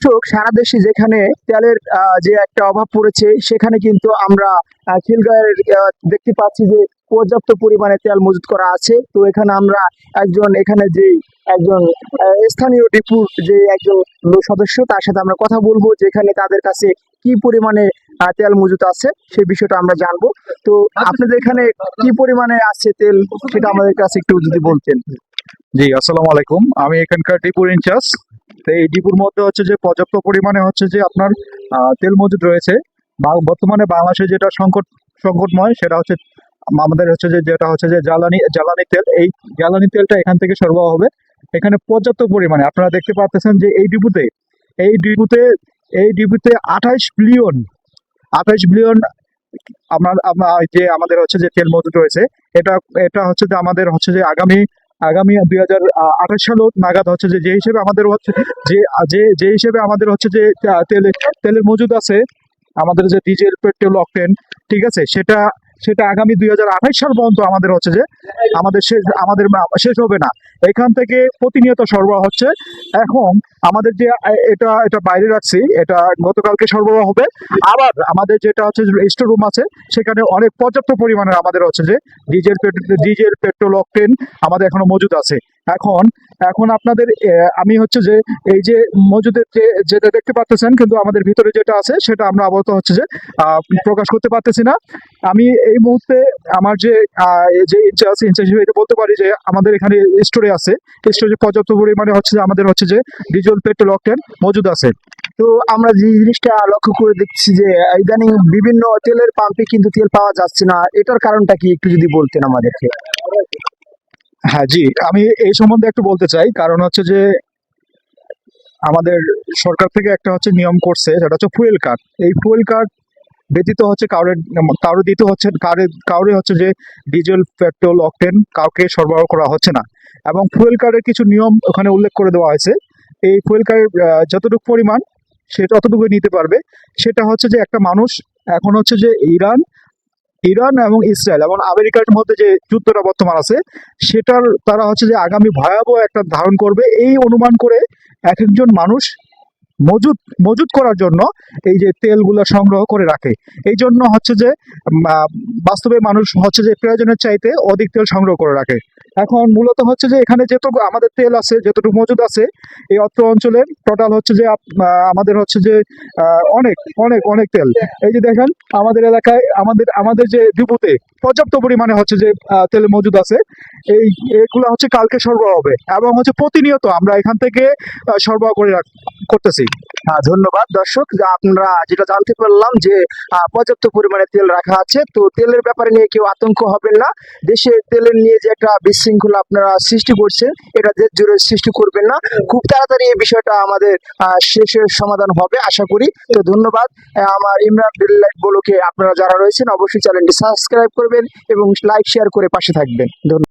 দর্শক, সারা দেশে যেখানে তেলের যে একটা অভাব পড়েছে, সেখানে কিন্তু আমরা খিলগাঁওয়ের দেখতে পাচ্ছি যে পর্যাপ্ত পরিমাণে তেল মজুত করা আছে। তো এখানে আমরা এখানে যে একজন স্থানীয় ডিপুর যে একজন সদস্য, তার সাথে আমরা কথা বলবো যে এখানে তাদের কাছে কি পরিমাণে তেল মজুত আছে সেই বিষয়টা আমরা জানবো। তো আপনাদের এখানে কি পরিমাণে আছে তেল, সেটা আমাদের কাছে একটু যদি বলতেন। জি, আসসালামু আলাইকুম। আমি এখানকার ডিপুর ইনচার্জ। তো এই ডিপুর মধ্যে হচ্ছে যে পর্যাপ্ত পরিমাণে হচ্ছে যে আপনার তেল মজুদ রয়েছে। বর্তমানে বাংলাদেশে যেটা সংকটময় সেটা হচ্ছে আমাদের হচ্ছে যে যেটা হচ্ছে যে জ্বালানি তেল। এই জ্বালানি তেলটা এখান থেকে সরবরাহ হবে। এখানে পর্যাপ্ত পরিমাণে আপনারা দেখতে পাচ্ছেন যে এই ডিপুতে এই ডিপুতে 28 বিলিয়ন যে আমাদের হচ্ছে যে তেল মজুদ রয়েছে। এটা এটা হচ্ছে যে আমাদের হচ্ছে যে আগামী আগামী 2028 সাল নাগাদ হচ্ছে যে হিসেবে আমাদের হচ্ছে যে যে হিসেবে আমাদের হচ্ছে যে তেলের মজুদ আছে, আমাদের যে ডিজেল পেট্রোল অকটেন, ঠিক আছে, সেটা সেটা আগামী 2028 সাল পর্যন্ত আমাদের হচ্ছে যে শেষ হবে না। এখান থেকে প্রতিনিয়ত সরবরাহ হচ্ছে। এখন আমাদের যে এটা এটা বাইরে রাখছি, এটা গতকালকে সরবরাহ হবে। আবার আমাদের যেটা হচ্ছে স্টোর রুম আছে, সেখানে অনেক পর্যাপ্ত পরিমাণে আমাদের হচ্ছে যে ডিজেল পেট্রোল অকটেন আমাদের এখনো মজুদ আছে। এখন এখন আপনাদের আমি হচ্ছে যে এই যে মজুদের যেটা দেখতে পাচ্ছেন, কিন্তু আমাদের ভিতরে যেটা আছে সেটা আমরা আপাতত হচ্ছে যে প্রকাশ করতে পারতেছি না। আমি এই মুহূর্তে আমার যে ইনচার্জ হিসেবে এটা বলতে পারি যে আমাদের এখানে স্টোরে আছে, স্টোরে পর্যাপ্ত পরিমাণে হচ্ছে যে আমাদের হচ্ছে যে ডিজেল পেট্রোল অকটেন মজুদ আছে। তো আমরা যে জিনিসটা লক্ষ্য করে দেখছি যে ইদানিং বিভিন্ন তেলের পাম্পে কিন্তু তেল পাওয়া যাচ্ছে না, এটার কারণটা কি একটু যদি বলতেন আমাদেরকে। হ্যাঁ, জি, আমি এই সম্বন্ধে একটু বলতে চাই। কারণ হচ্ছে যে আমাদের সরকার থেকে একটা হচ্ছে নিয়ম করছে, সেটা হচ্ছে ফুয়েল কার্ড। এই ফুয়েল কার্ড ব্যতীত হচ্ছে কাউরে দিতে হচ্ছে, কাউরে হচ্ছে যে ডিজেল পেট্রোল অকটেন কাউকে সরবরাহ করা হচ্ছে না। এবং ফুয়েল কার্ডের কিছু নিয়ম ওখানে উল্লেখ করে দেওয়া হয়েছে। এই ফুয়েল কার্ডের যতটুকু পরিমাণ সেটা অতটুকু নিতে পারবে। সেটা হচ্ছে যে একটা মানুষ এখন হচ্ছে যে ইরান ইরান এবং ইসরায়েল এবং আমেরিকার মধ্যে যে যুদ্ধটা বর্তমান আছে, সেটার তারা হচ্ছে যে আগামী ভয়াবহ একটা ধারণ করবে এই অনুমান করে এক একজন মানুষ মজুদ মজুদ করার জন্য এই যে তেলগুলো সংগ্রহ করে রাখে। এই জন্য হচ্ছে যে বাস্তবে মানুষ হচ্ছে যে প্রয়োজনের চাইতে অধিক তেল সংগ্রহ করে রাখে। এখন মূলত হচ্ছে যে এখানে যেটুকু আমাদের তেল আছে, যেটুকু মজুদ আছে এই অত্র অঞ্চলের টোটাল হচ্ছে যে আমাদের হচ্ছে যে অনেক অনেক অনেক তেল। এই যে দেখেন আমাদের এলাকায় আমাদের যে ডিপুতে পর্যাপ্ত পরিমাণে হচ্ছে যে তেল মজুদ আছে। এগুলো হচ্ছে কালকে সরবরাহ হবে এবং হচ্ছে প্রতিনিয়ত আমরা এখান থেকে সরবরাহ করতেছি। ধন্যবাদ দর্শক, যে আপনারা যেটা জানতে পারলাম যে পর্যাপ্ত পরিমাণে তেল রাখা আছে। তো তেলের ব্যাপারে নিয়ে কেউ আতঙ্ক হবেন না। দেশে তেলের নিয়ে যে একটা বিশৃঙ্খলা আপনারা সৃষ্টি করছেন, এটা দেশ জুড়ে সৃষ্টি করবেন না। খুব তাড়াতাড়ি এই বিষয়টা আমাদের শেষের সমাধান হবে আশা করি। তো ধন্যবাদ। আমার ইমরান লাইভ বলোকে আপনারা যারা রয়েছেন, অবশ্যই চ্যানেলটি সাবস্ক্রাইব করবেন এবং লাইক শেয়ার করে পাশে থাকবেন। ধন্যবাদ।